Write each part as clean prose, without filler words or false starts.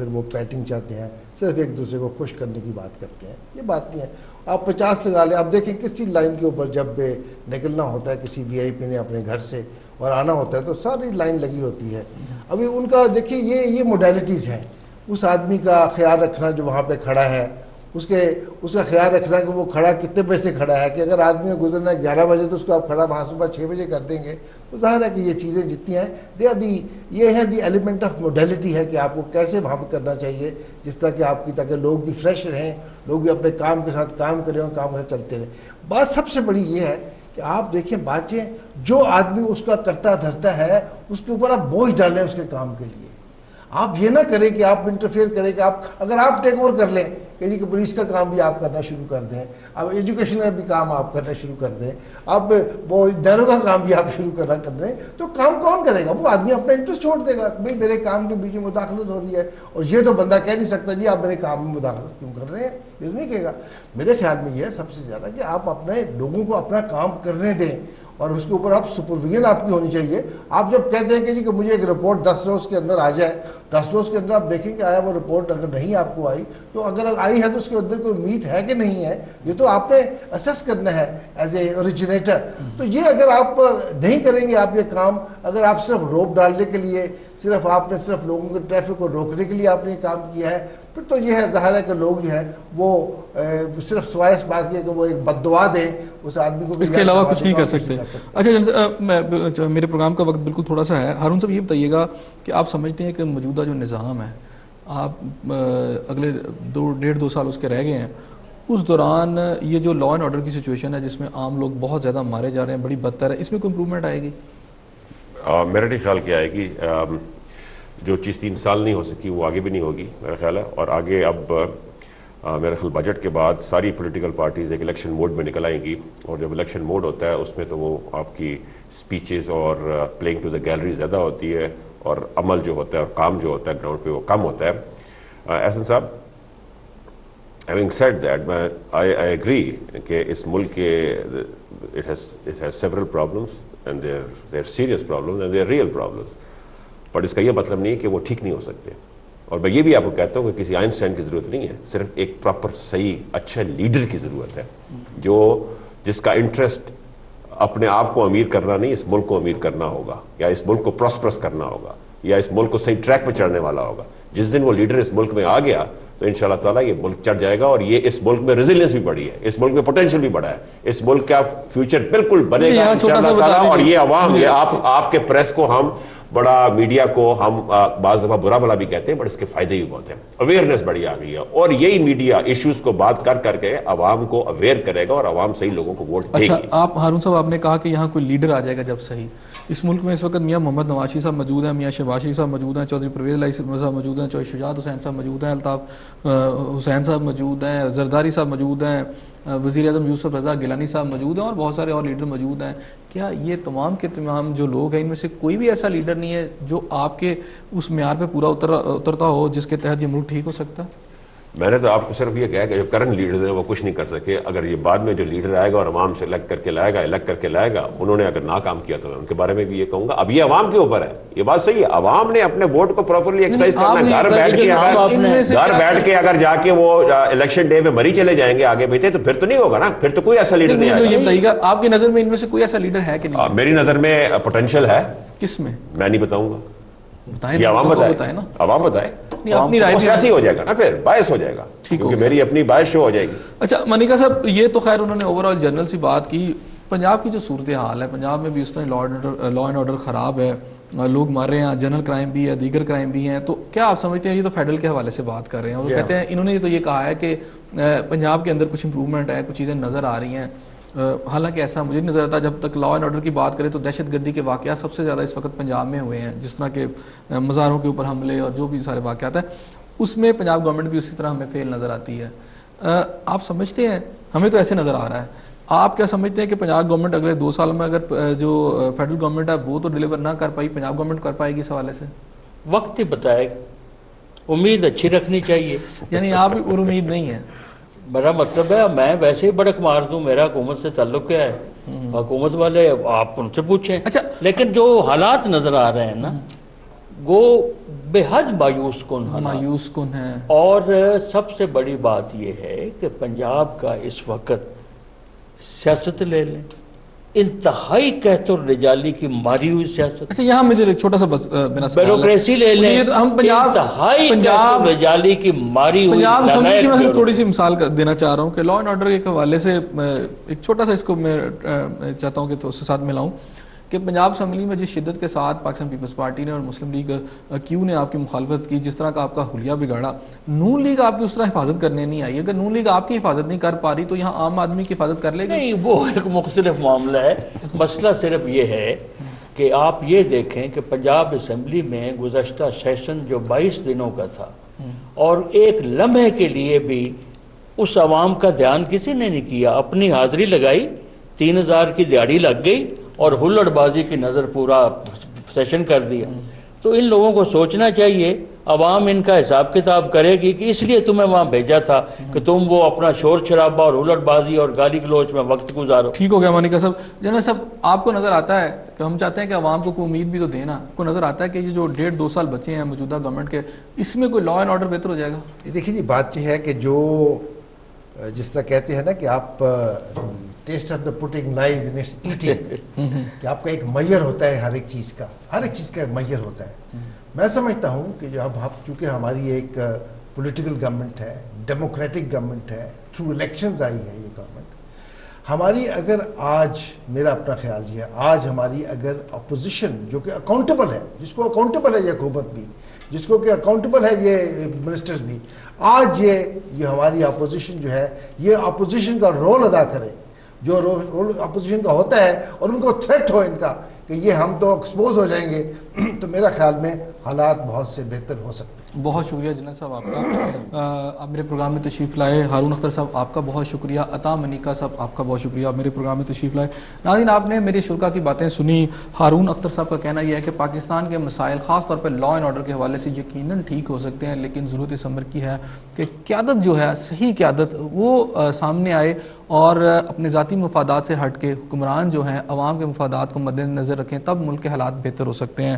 پھر وہ پیٹنگ چاہتے ہیں, صرف ایک دوسرے کو خوش کرنے کی بات کرتے ہیں. یہ بات نہیں ہے. آپ 50 لگا لیں. اب دیکھیں کسی لائن کے اوپر جب نکلنا ہوتا ہے کسی وی آئی پی نے اپنے گھر سے اور آنا ہوتا ہے تو ساری لائن لگی ہوتی ہے. ابھی ان کا دیکھیے یہ موڈیلٹیز ہیں. اس آدمی کا خیال رکھنا جو وہاں پہ کھڑا ہے, اس کا خیال رکھنا کہ وہ کھڑا کتنے بجے سے کھڑا ہے, کہ اگر آدمی کو گزرنا ہے 11 بجے تو اس کو آپ کھڑا وہاں صبح 6 بجے کر دیں گے. تو ظاہر ہے کہ یہ چیزیں جتنی ہیں یہ ہے دی ایلیمنٹ آف موڈیلٹی ہے کہ آپ کو کیسے وہاں پہ کرنا چاہیے, جس طرح کہ آپ کی تاکہ لوگ بھی فریش رہیں, لوگ بھی اپنے کام کے ساتھ کام کریں اور کام کے ساتھ چلتے رہیں. بات سب سے بڑی یہ ہے کہ آپ دیکھیں باتیں جو آدمی اس کا کرتا دھرتا ہے اس کے اوپر آپ بوجھ ڈالیں اس کے کام کے لیے. آپ یہ نہ کریں کہ آپ انٹرفیئر کریں کہ اگر آپ ٹیک اوور کر لیں کہ جی کہ پولیس کا کام بھی آپ کرنا شروع کر دیں, اب ایجوکیشن کا بھی کام آپ کرنا شروع کر دیں, اب وہ اداروں کا کام بھی آپ شروع کرنا کر دیں, تو کام کون کرے گا؟ وہ آدمی اپنا انٹرسٹ چھوڑ دے گا کہ بھائی میرے کام کے بیچ میں مداخلت ہو رہی ہے. اور یہ تو بندہ کہہ نہیں سکتا جی آپ میرے کام میں مداخلت کیوں کر رہے ہیں, یہ نہیں کہے گا. میرے خیال میں یہ ہے سب سے زیادہ کہ آپ اپنے لوگوں کو اپنا کام کرنے دیں اور اس کے اوپر آپ سپرویژن آپ کی ہونی چاہیے. آپ جب کہتے ہیں کہ جی کہ مجھے ایک رپورٹ 10 روز کے اندر آ جائے, 10 روز کے اندر آپ دیکھیں کہ آیا وہ رپورٹ اگر نہیں آپ کو آئی تو اگر آئی ہے تو اس کے اندر کوئی میٹ ہے کہ نہیں ہے, یہ تو آپ نے اسیس کرنا ہے ایز اے اوریجنیٹر. تو یہ اگر آپ نہیں کریں گے آپ یہ کام, اگر آپ صرف روپ ڈالنے کے لیے صرف آپ نے صرف لوگوں کے ٹریفک کو روکنے کے لیے آپ نے یہ کام کیا ہے, پھر تو یہ ہے ظاہر ہے کہ لوگ جو ہے وہ صرف سوائے اس بات کی کہ وہ ایک بد دعا دیں اس آدمی کو, اس کے علاوہ کچھ نہیں کر سکتے. اچھا میرے پروگرام کا وقت بالکل تھوڑا سا ہے. ہارون صاحب یہ بتائیے گا کہ آپ سمجھتے ہیں کہ موجودہ جو نظام ہے, آپ اگلے 1.5-2 سال اس کے رہ گئے ہیں, اس دوران یہ جو لا اینڈ آرڈر کی سچویشن ہے جس میں عام لوگ بہت زیادہ مارے جا رہے ہیں, بڑی بدتر ہے, اس میں کوئی امپرومنٹ آئے گی؟ میرا نہیں خیال کیا آئے گی. جو چیز 3 سال نہیں ہو سکی وہ آگے بھی نہیں ہوگی میرا خیال ہے. اور آگے اب میرا خیال بجٹ کے بعد ساری پولیٹیکل پارٹیز ایک الیکشن موڈ میں نکل آئیں گی, اور جب الیکشن موڈ ہوتا ہے اس میں تو وہ آپ کی سپیچز اور پلینگ ٹو دا گیلری زیادہ ہوتی ہے, اور عمل جو ہوتا ہے اور کام جو ہوتا ہے گراؤنڈ پہ وہ کم ہوتا ہے. احسن صاحب, having said that, I agree کہ اس ملک کے it has several problems and they're serious problems and they're real problems, but اس کا یہ مطلب نہیں ہے کہ وہ ٹھیک نہیں ہو سکتے. اور میں یہ بھی آپ کو کہتا ہوں کہ کسی آئنسٹائن کی ضرورت نہیں ہے, صرف ایک پراپر صحیح اچھے لیڈر کی ضرورت ہے جس کا انٹرسٹ اپنے آپ کو امیر کرنا نہیں, اس ملک کو امیر کرنا ہوگا, یا اس ملک کو پراسپرس کرنا ہوگا, یا اس ملک کو صحیح ٹریک پہ چڑھنے والا ہوگا. جس دن وہ لیڈر اس ملک میں آ گیا تو انشاءاللہ تعالیٰ یہ ملک چڑھ جائے گا. اور یہ اس ملک میں ریزیلینس بھی بڑی ہے, اس ملک میں پوٹینشیل بھی بڑا ہے, اس ملک کا فیوچر بالکل بنے گا انشاءاللہ تعالیٰ. اور یہ عوام, یہ آپ کے پریس کو ہم بڑا, میڈیا کو ہم بعض دفعہ برا بلا بھی کہتے ہیں, بٹ اس کے فائدے بھی بہت ہیں. اویئرنیس بڑی آ گئی ہے, اور یہی میڈیا ایشوز کو بات کر کے عوام کو اویئر کرے گا اور عوام صحیح لوگوں کو ووٹ دے گی. اچھا آپ ہارون صاحب, آپ نے کہا کہ یہاں کوئی لیڈر آ جائے گا جب صحیح. اس ملک میں اس وقت میاں محمد نواز شریف صاحب موجود ہیں, میاں شہباز شریف صاحب موجود ہیں, چودھری پرویز الہی صاحب موجود ہیں, چودھری شجاعت حسین صاحب موجود ہیں, الطاف حسین صاحب موجود ہیں, زرداری صاحب موجود ہیں, وزیر اعظم یوسف رضا گیلانی صاحب موجود ہیں, اور بہت سارے اور لیڈر موجود ہیں. کیا یہ تمام کے تمام جو لوگ ہیں ان میں سے کوئی بھی ایسا لیڈر نہیں ہے جو آپ کے اس معیار پہ پورا اترتا ہو جس کے تحت یہ ملک ٹھیک ہو سکتا ہے؟ میں نے تو آپ کو صرف یہ کہا کہ جو کرنٹ لیڈرز ہیں وہ کچھ نہیں کر سکے. اگر یہ بعد میں جو لیڈر آئے گا اور عوام سے الیکٹ کر کے لائے گا, انہوں نے اگر ناکام کیا تو میں ان کے بارے میں بھی یہ کہوں گا. اب یہ عوام کے اوپر ہے, یہ بات صحیح ہے, عوام نے اپنے ووٹ کو پراپرلی ایکسرسائز کرنا ہے. گھر بیٹھ کے اگر جا کے وہ الیکشن ڈے میں مری چلے جائیں گے آگے پیچھے تو پھر تو نہیں ہوگا نا, پھر تو کوئی ایسا لیڈر نہیں آئے گا. یہ بتائیے گا آپ کی نظر میں ان میں سے کوئی ایسا لیڈر ہے کہ نہیں؟ میری نظر میں پوٹینشیل ہے. کس میں؟ میں نہیں بتاؤں گا, یہ عوام بتائے نا, عوام بتائے. سیاسی ہو جائے گا نا, پھر باعث ہو جائے گا, کیونکہ میری اپنی باعث شو ہو جائے گی. اچھا منیکا صاحب, یہ تو خیر انہوں نے اوور آل جنرل سی بات کی. پنجاب کی جو صورتحال ہے, پنجاب میں بھی اس طرح لا اینڈ آرڈر خراب ہے, لوگ مر رہے ہیں, جنرل کرائم بھی ہے, دیگر کرائم بھی ہیں. تو کیا آپ سمجھتے ہیں, یہ تو فیڈرل کے حوالے سے بات کر رہے ہیں, اور وہ کہتے ہیں انہوں نے تو یہ کہا ہے کہ پنجاب کے اندر کچھ امپرومنٹ ہے, کچھ چیزیں نظر آ رہی ہیں. حالانکہ ایسا مجھے نہیں نظر آتا. جب تک لا اینڈ آرڈر کی بات کریں تو دہشت گردی کے واقعات سب سے زیادہ اس وقت پنجاب میں ہوئے ہیں, جس طرح کے مزاروں کے اوپر حملے اور جو بھی سارے واقعات ہیں, اس میں پنجاب گورنمنٹ بھی اسی طرح ہمیں فیل نظر آتی ہے. آپ سمجھتے ہیں, ہمیں تو ایسے نظر آ رہا ہے, آپ کیا سمجھتے ہیں کہ پنجاب گورنمنٹ اگلے 2 سال میں اگر جو فیڈرل گورنمنٹ ہے وہ تو ڈیلیور نہ کر پائی, پنجاب گورنمنٹ کر پائے گی اس حوالے سے؟ وقت ہی بتائے, امید اچھی رکھنی چاہیے. یعنی آپ بھی پر امید نہیں ہے؟ میرا مطلب ہے میں ویسے ہی بڑک مار دوں, میرا حکومت سے تعلق کیا ہے, حکومت والے آپ ان سے پوچھیں. اچھا, لیکن جو حالات نظر آ رہے ہیں نا, وہ بے حد مایوس کن حالات، مایوس کن ہے. اور سب سے بڑی بات یہ ہے کہ پنجاب کا اس وقت سیاست لے لیں، انتہائی قحط اور رجالی کی ماری ہوئی سیاست. اچھا یہاں مجھے ایک چھوٹا سا بس میرا سوال ہے. بیوروکریسی لے لیں، ہم پنجاب انتہائی قحط اور رجالی کی ماری ہوئی. پنجاب اسمبلی کی میں صرف تھوڑی سی مثال دینا چاہ رہا ہوں کہ لا اینڈ آرڈر کے حوالے سے ایک چھوٹا سا اس کو میں چاہتا ہوں کہ اس کے ساتھ ملاؤں کہ پنجاب اسمبلی میں جس شدت کے ساتھ پاکستان پیپلز پارٹی نے اور مسلم لیگ کیو نے آپ کی مخالفت کی، جس طرح کا آپ کا حلیہ بگاڑا، نون لیگ آپ کی اس طرح حفاظت کرنے نہیں آئی. اگر نون لیگ آپ کی حفاظت نہیں کر پا رہی تو یہاں عام آدمی کی حفاظت کر لے گی؟ نہیں، وہ ایک مختلف معاملہ ہے. مسئلہ صرف یہ ہے کہ آپ یہ دیکھیں کہ پنجاب اسمبلی میں گزشتہ سیشن جو 22 دنوں کا تھا، اور ایک لمحے کے لیے بھی اس عوام کا دھیان کسی نے نہیں کیا. اپنی حاضری لگائی، 3000 کی دیہڑی لگ گئی اور ہلڑ بازی کی نظر پورا سیشن کر دیا. تو ان لوگوں کو سوچنا چاہیے، عوام ان کا حساب کتاب کرے گی کہ اس لیے تمہیں وہاں بھیجا تھا کہ تم وہ اپنا شور شرابہ اور ہلڑ بازی اور گالی گلوچ میں وقت گزارو. ٹھیک ہو گیا مانیکا صاحب. جنرل صاحب آپ کو نظر آتا ہے کہ ہم چاہتے ہیں کہ عوام کو کوئی امید بھی تو دینا، کو نظر آتا ہے کہ یہ جو 1.5-2 سال بچے ہیں موجودہ گورنمنٹ کے، اس میں کوئی لا اینڈ آرڈر بہتر ہو جائے گا؟ دیکھیے جی، بات یہ ہے کہ جو جس طرح کہتے ہیں نا کہ آپ test of the putting لائز in its eating, کہ آپ کا ایک میئر ہوتا ہے ہر ایک چیز کا ایک میئر ہوتا ہے. میں سمجھتا ہوں کہ جو اب چونکہ ہماری ایک پولیٹیکل گورنمنٹ ہے، ڈیموکریٹک گورنمنٹ ہے، تھرو الیکشنز آئی ہے یہ گورنمنٹ، ہماری اگر آج میرا اپنا خیال یہ ہے، آج ہماری اگر اپوزیشن جو کہ اکاؤنٹیبل ہے، جس کو اکاؤنٹیبل ہے یہ حکومت بھی، جس کو کہ اکاؤنٹیبل ہے یہ منسٹرز بھی، آج یہ ہماری اپوزیشن جو ہے یہ اپوزیشن کا رول ادا کرے، جو رول اپوزیشن کا ہوتا ہے، اور ان کو تھریٹ ہو ان کا کہ یہ ہم تو ایکسپوز ہو جائیں گے، تو میرا خیال میں حالات بہت سے بہتر ہو سکتے ہیں. بہت شکریہ جنرل صاحب آپ کا، آپ میرے پروگرام میں تشریف لائے. ہارون اختر صاحب آپ کا بہت شکریہ. عطا منیکا صاحب آپ کا بہت شکریہ، آپ میرے پروگرام میں تشریف لائے. ناظرین آپ نے میری شرکا کی باتیں سنی. ہارون اختر صاحب کا کہنا یہ ہے کہ پاکستان کے مسائل خاص طور پہ لا اینڈ آرڈر کے حوالے سے یقیناً ٹھیک ہو سکتے ہیں، لیکن ضرورت اس امر کی ہے کہ قیادت جو ہے، صحیح قیادت وہ سامنے آئے اور اپنے ذاتی مفادات سے ہٹ کے حکمران جو ہیں عوام کے مفادات کو مد نظر رکھیں، تب ملک کے حالات بہتر ہو سکتے ہیں.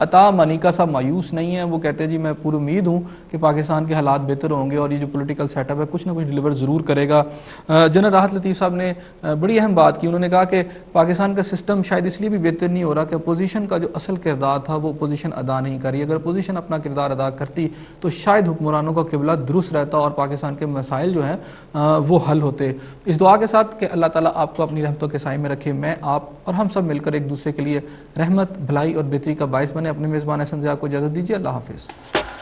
عطا منیکا صاحب مایوس نہیں ہیں، وہ کہتے ہیں جی میں پوری امید ہوں کہ پاکستان کے حالات بہتر ہوں گے اور یہ جو پولیٹیکل سیٹ اپ ہے کچھ نہ کچھ ڈیلیور ضرور کرے گا. جنرل راحت لطیف صاحب نے بڑی اہم بات کی. انہوں نے کہا کہ پاکستان کا سسٹم شاید اس لیے بھی بہتر نہیں ہو رہا کہ اپوزیشن کا جو اصل کردار تھا وہ اپوزیشن ادا نہیں کر رہی. اگر اپوزیشن اپنا کردار ادا کرتی تو شاید حکمرانوں کا قبلہ درست رہتا اور پاکستان کے مسائل جو ہیں وہ حل ہوتے. اس دعا کے ساتھ کہ اللہ تعالیٰ آپ کو اپنی رحمتوں کے سائے میں رکھے، میں آپ اور ہم سب مل کر ایک دوسرے کے لیے رحمت، بھلائی اور بہتری کا باعث بنے. اپنے میزبان احسن ضیاء کو اجازت دیجیے. اللہ حافظ.